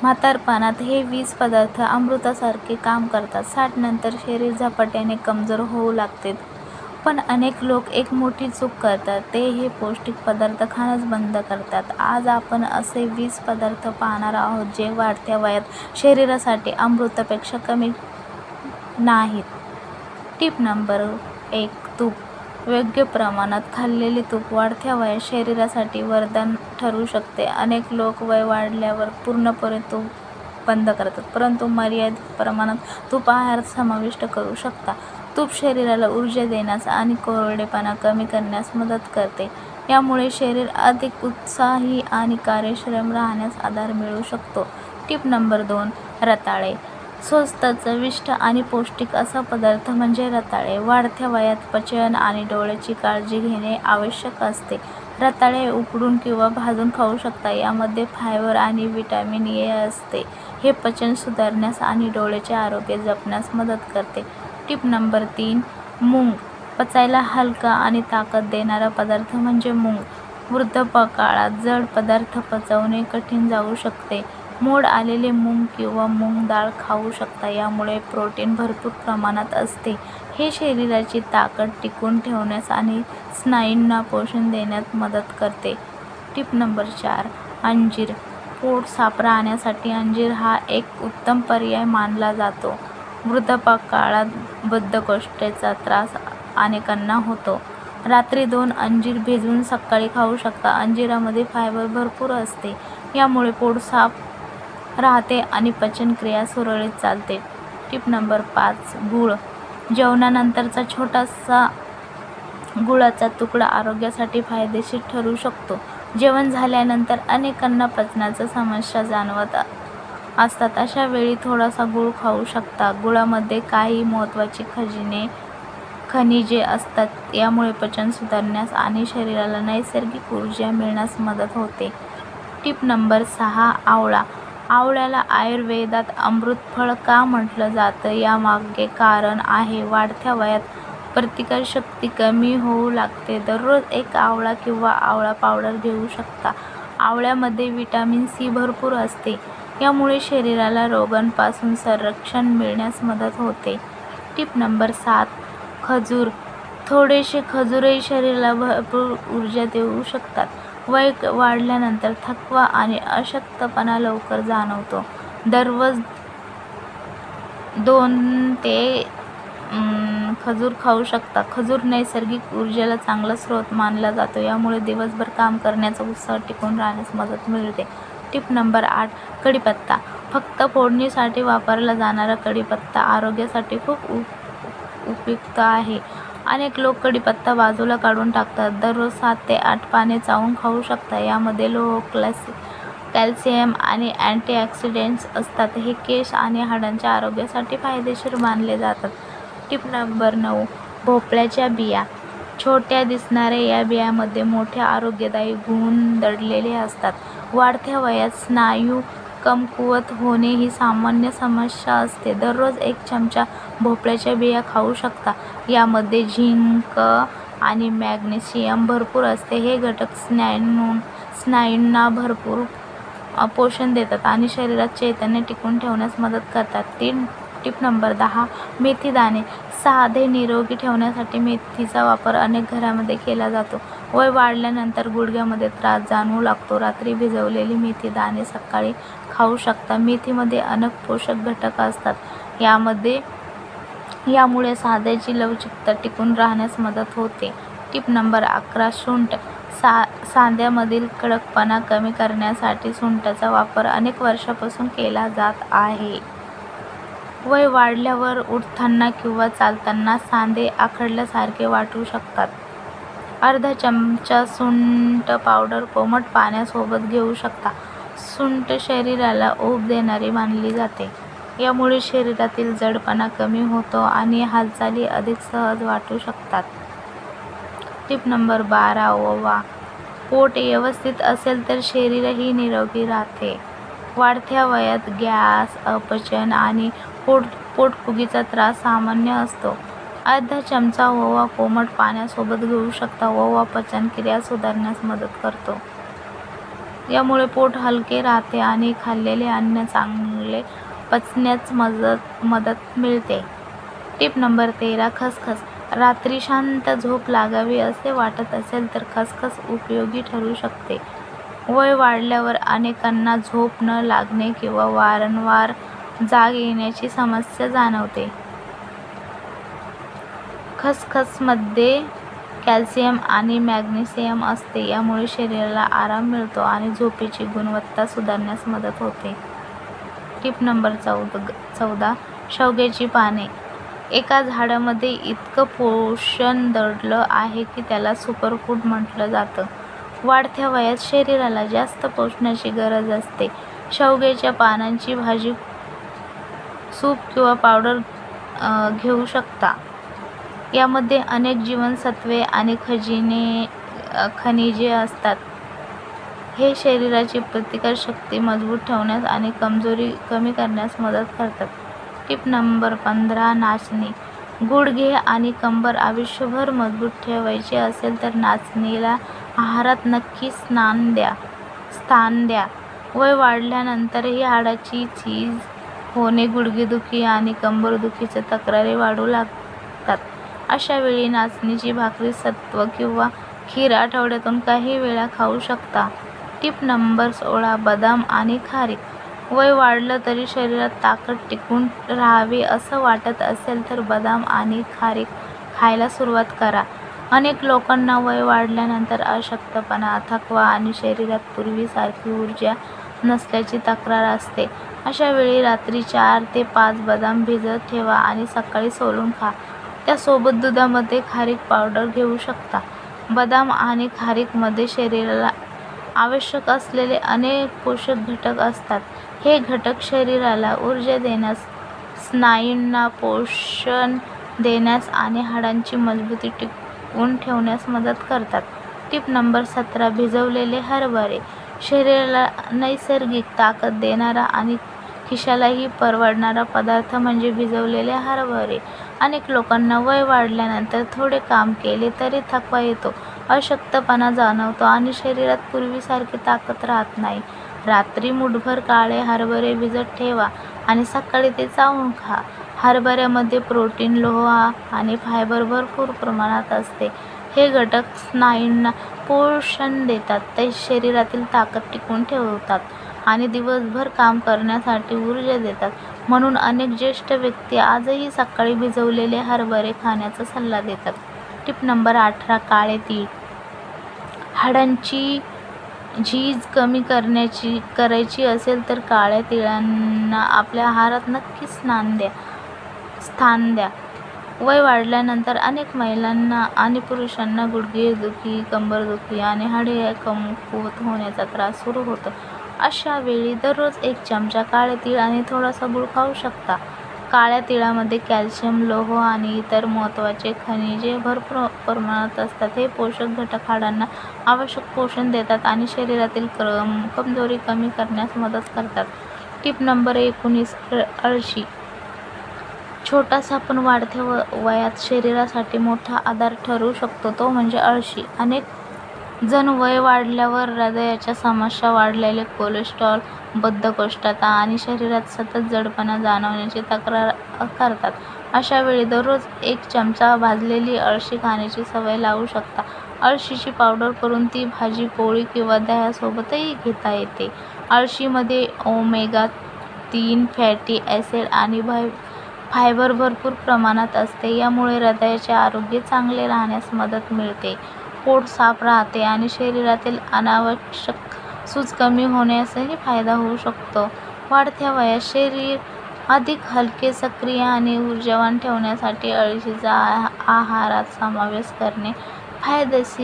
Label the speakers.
Speaker 1: म्हातारपणात हे 20 पदार्थ अमृतासारखे काम करतात. 60 नंतर शरीर झपाट्याने कमजोर होऊ लागते. पण अनेक लोक एक मोठी चूक करतात, ते हे पौष्टिक पदार्थ खाणंच बंद करतात. आज आपण असे 20 पदार्थ पाहणार आहोत, जे वाढत्या वयात शरीरासाठी अमृतापेक्षा कमी नाहीत. Tip number 1. तूप. योग्य प्रमाणात खाल्लेले तूप वाढत्या वयात शरीरासाठी वरदान ठरू शकते. अनेक लोक वय वाढल्यावर पूर्णपणे तूप बंद करतात, परंतु मर्यादित प्रमाणात तूप आहारात समाविष्ट करू शकता. तूप शरीराला ऊर्जा देण्यास आणि कोरडेपणा कमी करण्यास मदत करते. यामुळे शरीर अधिक उत्साही आणि कार्यक्षम राहण्यास आधार मिळू शकतो. Tip number 2. रताळे. स्वस्त, चविष्ट आणि पौष्टिक असा पदार्थ म्हणजे रताळे. वाढत्या वयात पचन आणि डोळ्याची काळजी घेणे आवश्यक असते. रताळे उकडून किंवा भाजून खाऊ शकता. यामध्ये फायबर आणि व्हिटॅमिन ए असते. हे पचन सुधारण्यास आणि डोळ्याचे आरोग्य जपण्यास मदत करते. Tip number 3. मूग. पचायला हलका आणि ताकद देणारा पदार्थ म्हणजे मूग. वृद्धापकाळात जड पदार्थ पचवणे कठीण जाऊ शकते. मोड आलेले मूग किंवा मूग डाळ खाऊ शकता. यामुळे प्रोटीन भरपूर प्रमाणात असते. हे शरीराची ताकद टिकवून ठेवण्यास आणि स्नायूंना पोषण देण्यात मदत करते. Tip number 4. अंजीर. पोट साफ राहण्यासाठी अंजीर हा एक उत्तम पर्याय मानला जातो. वृद्धापकाळात बद्धकोष्ठतेचा त्रास अनेकांना होतो. रात्री 2 अंजीर भिजवून सकाळी खाऊ शकता. अंजिरामध्ये फायबर भरपूर असते. यामुळे पोट साफ राहते आणि पचनक्रिया सुरळीत चालते. Tip number 5. गूळ. जेवणानंतरचा छोटासा गुळाचा तुकडा आरोग्यासाठी फायदेशीर ठरू शकतो. जेवण झाल्यानंतर अनेकांना पचनाच्या समस्या जाणवत असतात. अशा वेळी थोडासा गूळ खाऊ शकता. गुळामध्ये काही महत्त्वाची खनिजे असतात. यामुळे पचन सुधारण्यास आणि शरीराला नैसर्गिक ऊर्जा मिळण्यास मदत होते. Tip number 6. आवळा. आवळ्याला आयुर्वेदात अमृतफळ का म्हटलं जातं, यामागे कारण आहे. वाढत्या वयात प्रतिकारशक्ती कमी होऊ लागते. दररोज एक आवळा किंवा आवळा पावडर घेऊ शकता. आवळ्यामध्ये व्हिटॅमिन सी भरपूर असते. यामुळे शरीराला रोगांपासून संरक्षण मिळण्यास मदत होते. Tip number 7. खजूर. थोडेसे खजूरही शरीराला भरपूर ऊर्जा देऊ शकतात. वय वाढल्यानंतर थकवा आणि अशक्तपणा लवकर जाणवतो. दररोज 2 ते खजूर खाऊ शकता. खजूर नैसर्गिक ऊर्जेला चांगला स्रोत मानला जातो. यामुळे दिवसभर काम करण्याचा उत्साह टिकून राहण्यास मदत मिळते. Tip number 8. कढीपत्ता. फक्त फोडणीसाठी वापरला जाणारा कढीपत्ता आरोग्यासाठी खूप उपयुक्त आहे. अनेक लोक कढीपत्ता बाजूला काढून टाकतात. दररोज 7 ते 8 पाने चावून खाऊ शकता. यामध्ये लोह, कॅल्शियम आणि अँटीऑक्सिडंट्स असतात. हे केस आणि हाडांच्या आरोग्यासाठी फायदेशीर मानले जातात. Tip number 9. भोपळ्याच्या बिया. छोट्या दिसणाऱ्या या बियांमध्ये मोठे आरोग्यदायी गुण दडलेले असतात. वाढत्या वयात स्नायू कमकुवत होणे ही सामान्य समस्या असते. दररोज 1 चमचा भोपळ्याच्या बिया खाऊ शकता. यामध्ये झिंक आणि मॅग्नेशियम भरपूर असते. हे घटक स्नायूंना भरपूर पोषण देतात आणि शरीरात चैतन्य टिकवून ठेवण्यास मदत करतात. Tip number 10. मेथी दाणे. साधे निरोगी ठेवण्यासाठी मेथीचा वापर अनेक घरांमध्ये केला जातो. वय वाढल्यानंतर गुडघ्यामध्ये त्रास जाणवू लागतो. रात्री भिजवलेली मेथी दाणे सकाळी खाऊ शकता. मेथीमध्ये अनेक पोषक घटक असतात. यामुळे सांध्याची लवचिकता टिकून राहण्यास मदत होते. Tip number 11. सुंठ. सांध्यामधील कडकपणा कमी करण्यासाठी सुंठाचा वापर अनेक वर्षांपासून केला जात आहे. वय वाढल्यावर उठताना किंवा चालताना सांधे आखडल्यासारखे वाटू शकतात. अर्धा चमचा सुंठ पावडर कोमट पाण्यासोबत घेऊ शकता. सुंठ शरीराला ऊब देणारी मानली जाते. यामुळे शरीरातील जडपणा कमी होतो आणि हालचाली अधिक सहज वाटू शकतात. Tip number 12. ओवा. पोट व्यवस्थित असेल तर शरीरही निरोगी राहते. वाढत्या वयात गॅस, अपचन आणि पोटफुगीचा त्रास सामान्य असतो. अर्धा चमचा ओवा कोमट पाण्यासोबत घेऊ शकता. ओवा पचनक्रिया सुधारण्यास मदत करतो. यामुळे पोट हलके राहते आणि खाल्लेले अन्न चांगले पचण्यास मदत मिळते. Tip number 13. खसखस. रात्री शांत झोप लागावी असे वाटत असेल तर खसखस उपयोगी ठरू शकते. वय वाढल्यावर अनेकांना झोप न लागणे किंवा वारंवार जाग येण्याची समस्या जाणवते. खसखसमध्ये कॅल्शियम आणि मॅग्नेशियम असते. यामुळे शरीराला आराम मिळतो आणि झोपेची गुणवत्ता सुधारण्यास मदत होते. Tip number 14. शेवग्याची पाने. एका झाडामध्ये इतकं पोषण दडलं आहे की त्याला सुपरफूड म्हटलं जातं. वाढत्या वयात शरीराला जास्त पोषणाची गरज असते. शेवग्याच्या पानांची भाजी, सूप किंवा पावडर घेऊ शकता. यामध्ये अनेक जीवनसत्त्वे आणि खनिजे असतात. हे शरीराची प्रतिकारशक्ती मजबूत ठेवण्यास आणि कमजोरी कमी करण्यास मदत करतात. Tip number 15. नाचणी. गुडघे आणि कंबर आयुष्यभर मजबूत ठेवायचे असेल तर नाचणीला आहारात नक्की स्थान द्या. वय वाढल्यानंतरही हाडांची झीज होणे, गुडघेदुखी आणि कंबरदुखीच्या तक्रारी वाढू लागतात. अशा वेळी नाचणीची भाकरी, सत्व किंवा खीर आठवड्यातून काही वेळा खाऊ शकता. Tip number 16. बदाम आणि खारीक. वय वाढलं तरी शरीरात ताकद टिकून राहावी असं वाटत असेल तर बदाम आणि खारीक खायला सुरुवात करा. अनेक लोकांना वय वाढल्यानंतर अशक्तपणा, थकवा आणि शरीरात पूर्वीसारखी ऊर्जा नसल्याची तक्रार असते. अशा वेळी रात्री 4 ते 5 बदाम भिजत ठेवा आणि सकाळी सोलून खा. त्यासोबत दुधामध्ये खारीक पावडर घेऊ शकता. बदाम आणि खारीकमध्ये शरीराला आवश्यक असलेले अनेक पोषक घटक असतात. हे घटक शरीराला ऊर्जा देण्यास, स्नायूंना पोषण देण्यास आणि हाडांची मजबूती टिकवून ठेवण्यास मदत करतात. Tip number 17. भिजवलेले हरभरे. शरीराला नैसर्गिक ताकद देणारा आणि खिशालाही परवडणारा पदार्थ म्हणजे भिजवलेले हरभरे. अनेक लोकांना वय वाढल्यानंतर थोडे काम केले तरी थकवा येतो, अशक्तपणा जाणवतो आणि शरीरात पूर्वीसारखी ताकद राहत नाही. रात्री मुठभर काळे हरभरे भिजत ठेवा आणि सकाळी ते चावून खा. हरभऱ्यामध्ये प्रोटीन, लोह आणि फायबर भरपूर प्रमाणात असते. हे घटक स्नायूंना पोषण देतात, ते शरीरातील ताकद टिकवून ठेवतात आणि दिवसभर काम करण्यासाठी ऊर्जा देतात. म्हणून अनेक ज्येष्ठ व्यक्ती आजही सकाळी भिजवलेले हरभरे खाण्याचा सल्ला देतात. Tip number 18. काळे तीळ. हाडांची झीज कमी करायची असेल तर काळ्या तिळांना आपल्या आहारात नक्की स्थान द्या. वय वाढल्यानंतर अनेक महिलांना आणि पुरुषांना गुडघेदुखी, कंबरदुखी आणि हाडे कमकुवत होण्याचा त्रास सुरू होतो. अशा वेळी दररोज 1 चमचा काळे तीळ आणि थोडासा गूळ खाऊ शकता. काळ्या तिळामध्ये कॅल्शियम, लोह आणि इतर महत्त्वाचे खनिजे भरपूर प्रमाणात असतात. हे पोषक घटक हाडांना आवश्यक पोषण देतात आणि शरीरातील कमजोरी कमी करण्यास मदत करतात. Tip number 19. अळशी. छोटासा पण वाढत्या वयात शरीरासाठी मोठा आधार ठरू शकतो तो म्हणजे अळशी. अनेक जण वय वाढल्यावर हृदयाच्या समस्या, वाढलेले कोलेस्टेरॉल, बद्धकोष्ठता आणि शरीरात सतत जडपणा जाणवण्याची तक्रार करतात. अशा वेळी दररोज 1 चमचा भाजलेली अळशी खाण्याची सवय लावू शकता. अळशीची पावडर करून ती भाजी, पोळी किंवा दह्यासोबतही घेता येते. अळशीमध्ये ओमेगा-3 फॅटी ॲसिड आणि फायबर भरपूर प्रमाणात असते. यामुळे हृदयाचे आरोग्य चांगले राहण्यास मदत मिळते, पोट साफ राहते आणि शरीरातील अनावश्यक सूज कमी होण्यासही फायदा होऊ शकतो. वाढत्या वयात शरीर अधिक हलके, सक्रिय आणि ऊर्जावान ठेवण्यासाठी अळशीचा आहारात समावेश करणे फायदेशीर